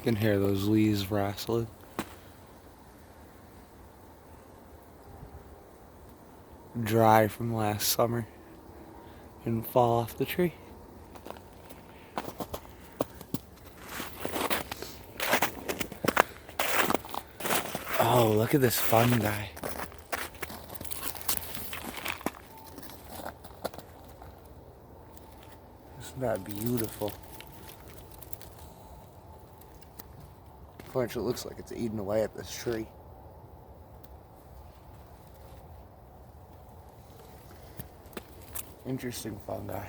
can hear those leaves rustling. Dry from last summer. Didn't fall off the tree. Oh, look at this fun guy. Isn't that beautiful? Bunch, it looks like it's eating away at this tree. Interesting fungi.